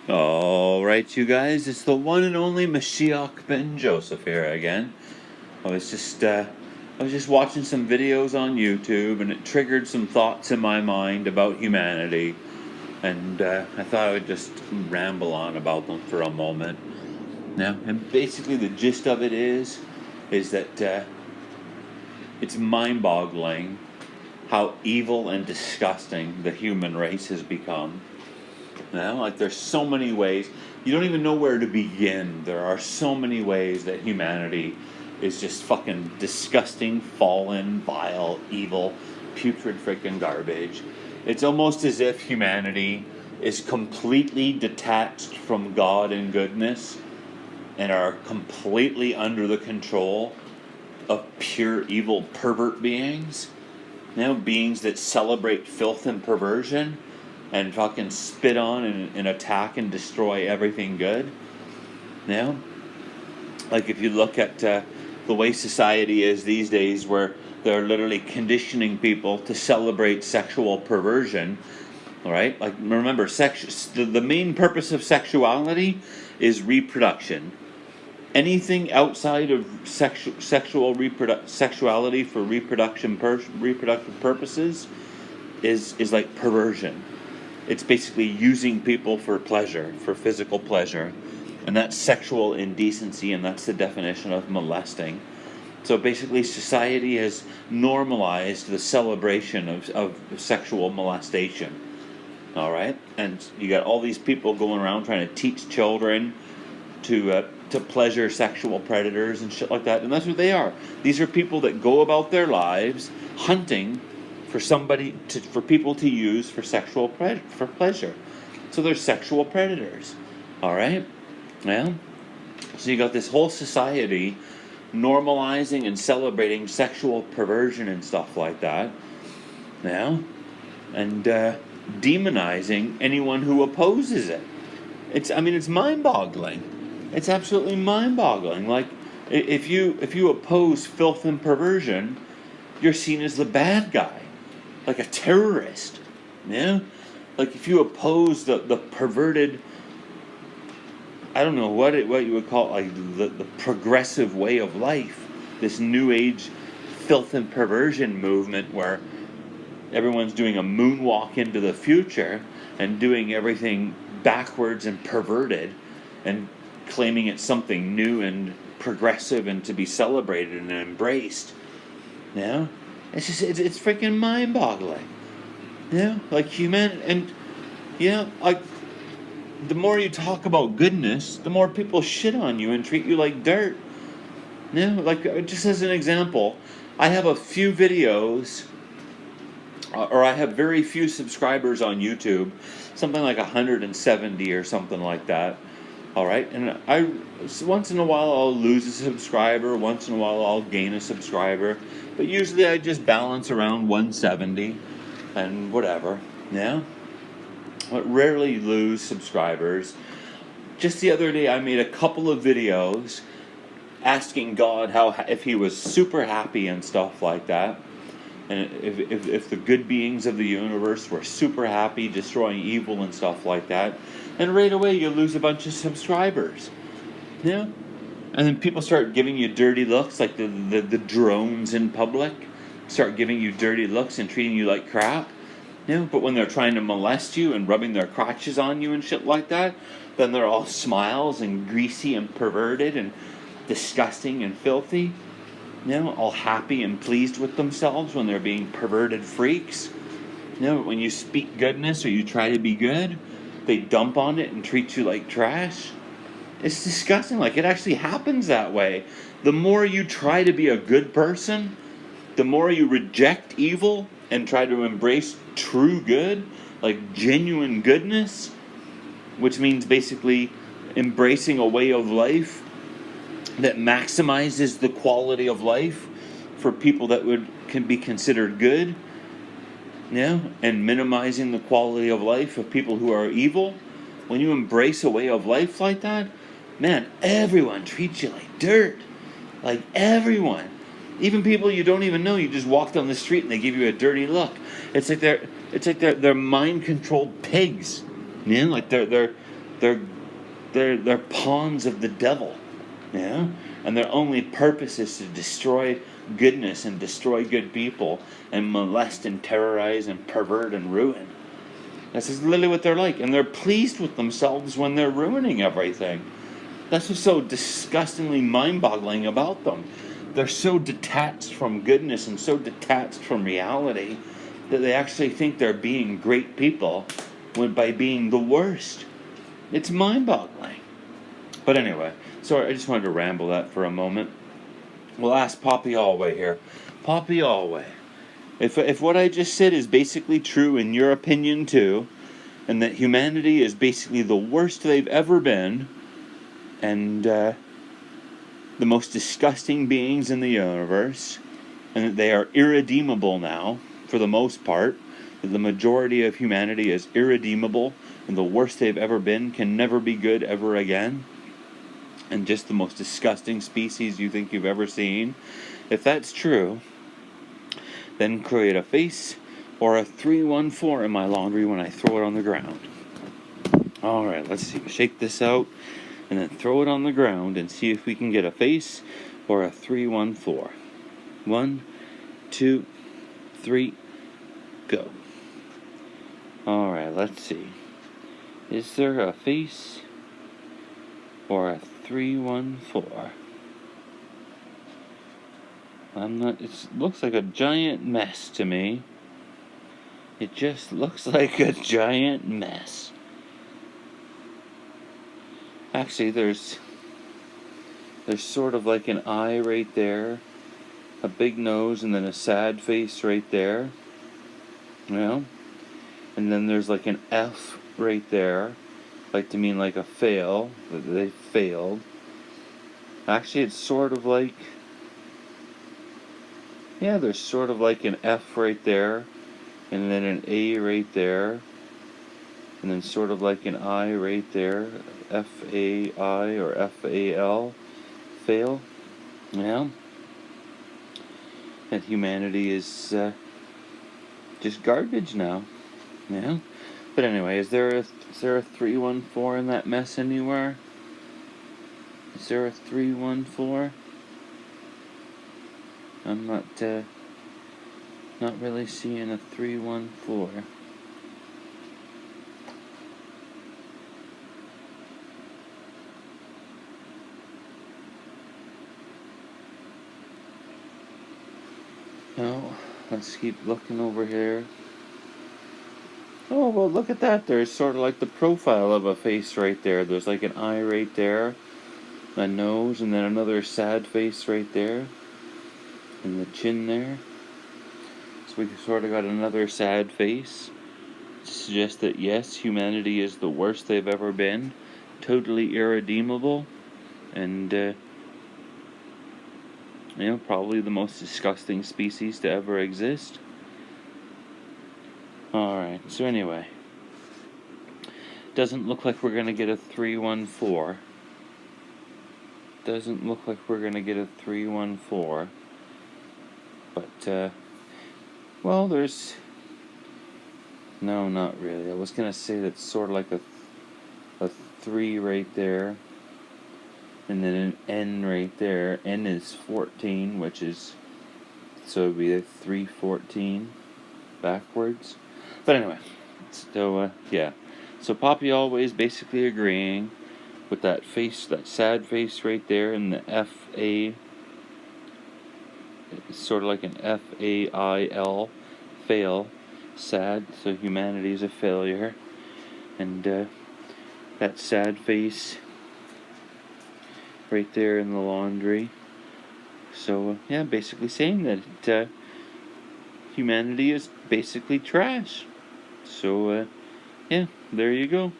All right, you guys, it's the one and only Moshiach Ben Joseph here again. I was just watching some videos on YouTube, and it triggered some thoughts in my mind about humanity, and I thought I would just ramble on about them for a moment. Now, and basically the gist of it is that it's mind-boggling how evil and disgusting the human race has become. Now, like there's so many ways, you don't even know where to begin. There are so many ways that humanity is just fucking disgusting, fallen, vile, evil, putrid freaking garbage. It's almost as if humanity is completely detached from God and goodness and are completely under the control of pure evil pervert beings. Beings that celebrate filth and perversion and fucking spit on and attack and destroy everything good. Like if you look at the way society is these days, where they're literally conditioning people to celebrate sexual perversion. All right, like remember, the main purpose of sexuality is reproduction. Anything outside of sexuality for reproductive purposes is like perversion. It's basically using people for pleasure, for physical pleasure, and that's sexual indecency, and that's the definition of molesting. So basically, society has normalized the celebration of sexual molestation. All right, and you got all these people going around trying to teach children to pleasure sexual predators and shit like that, and that's what they are. These are people that go about their lives hunting for people to use for for pleasure. So they're sexual predators. All right, well, so you got this whole society normalizing and celebrating sexual perversion and stuff like that. And demonizing anyone who opposes it. It's mind-boggling. It's absolutely mind-boggling. Like, if you oppose filth and perversion, you're seen as the bad guy, like a terrorist. Like if you oppose the perverted, I don't know what you would call it, like the progressive way of life, this new age filth and perversion movement where everyone's doing a moonwalk into the future and doing everything backwards and perverted and claiming it's something new and progressive and to be celebrated and embraced. It's freaking mind-boggling. Like human, and like the more you talk about goodness, the more people shit on you and treat you like dirt. Like just as an example, I have a few videos, or I have very few subscribers on YouTube, something like 170 or something like that. All right, and once in a while I'll lose a subscriber, once in a while I'll gain a subscriber, but usually I just balance around 170 and whatever. But rarely lose subscribers. Just the other day I made a couple of videos asking God if he was super happy and stuff like that. And if the good beings of the universe were super happy, destroying evil and stuff like that, and right away you lose a bunch of subscribers. And then people start giving you dirty looks, like the drones in public start giving you dirty looks and treating you like crap. But when they're trying to molest you and rubbing their crotches on you and shit like that, then they're all smiles and greasy and perverted and disgusting and filthy. All happy and pleased with themselves when they're being perverted freaks. When you speak goodness or you try to be good, they dump on it and treat you like trash. It's disgusting. Like, it actually happens that way. The more you try to be a good person, the more you reject evil and try to embrace true good, like genuine goodness, which means basically embracing a way of life that maximizes the quality of life for people that can be considered good, and minimizing the quality of life of people who are evil. When you embrace a way of life like that, man, everyone treats you like dirt. Like everyone. Even people you don't even know, you just walk down the street and they give you a dirty look. It's like they're mind-controlled pigs. Like they're They're they're pawns of the devil. Yeah? And their only purpose is to destroy goodness and destroy good people and molest and terrorize and pervert and ruin. This is literally what they're like. And they're pleased with themselves when they're ruining everything. That's what's so disgustingly mind-boggling about them. They're so detached from goodness and so detached from reality that they actually think they're being great people by being the worst. It's mind-boggling. But anyway, sorry, I just wanted to ramble that for a moment. We'll ask Poppy Alway here. Poppy Alway, if what I just said is basically true in your opinion too, and that humanity is basically the worst they've ever been, and the most disgusting beings in the universe, and that they are irredeemable now, for the most part, that the majority of humanity is irredeemable, and the worst they've ever been can never be good ever again, and just the most disgusting species you think you've ever seen. If that's true, then create a face or a 314 in my laundry when I throw it on the ground. Alright, let's see. Shake this out and then throw it on the ground and see if we can get a face or a 314. 1, 2, 3, go. Alright, let's see. Is there a face or a 314? It looks like a giant mess to me. It just looks like a giant mess. Actually, there's sort of like an eye right there, a big nose, and then a sad face right there. You know? And then there's like an F right there, like to mean like a fail, that they failed. Actually, it's sort of like, yeah, there's sort of like an F right there, and then an A right there, and then sort of like an I right there, F-A-I or F-A-L, fail, yeah. That humanity is just garbage now, yeah. But anyway, is there a 314 in that mess anywhere? Is there a 314? I'm not really seeing a 314. No, let's keep looking over here. Oh, well, look at that. There's sort of like the profile of a face right there. There's like an eye right there, a nose, and then another sad face right there, and the chin there. So we sort of got another sad face to suggest that yes, humanity is the worst they've ever been, totally irredeemable, and probably the most disgusting species to ever exist. Alright, so anyway, doesn't look like we're going to get a 314. Doesn't look like we're going to get a 314. But, well, there's... No, not really. I was going to say that's sort of like a 3 right there. And then an N right there. N is 14, which is... So it would be a 314 backwards. But anyway, so, yeah. So Poppy Always basically agreeing with that face, that sad face right there, and the F-A, it's sort of like an F-A-I-L, fail, sad, so humanity is a failure, and that sad face right there in the laundry. So, yeah, basically saying that humanity is basically trash. So, yeah, there you go.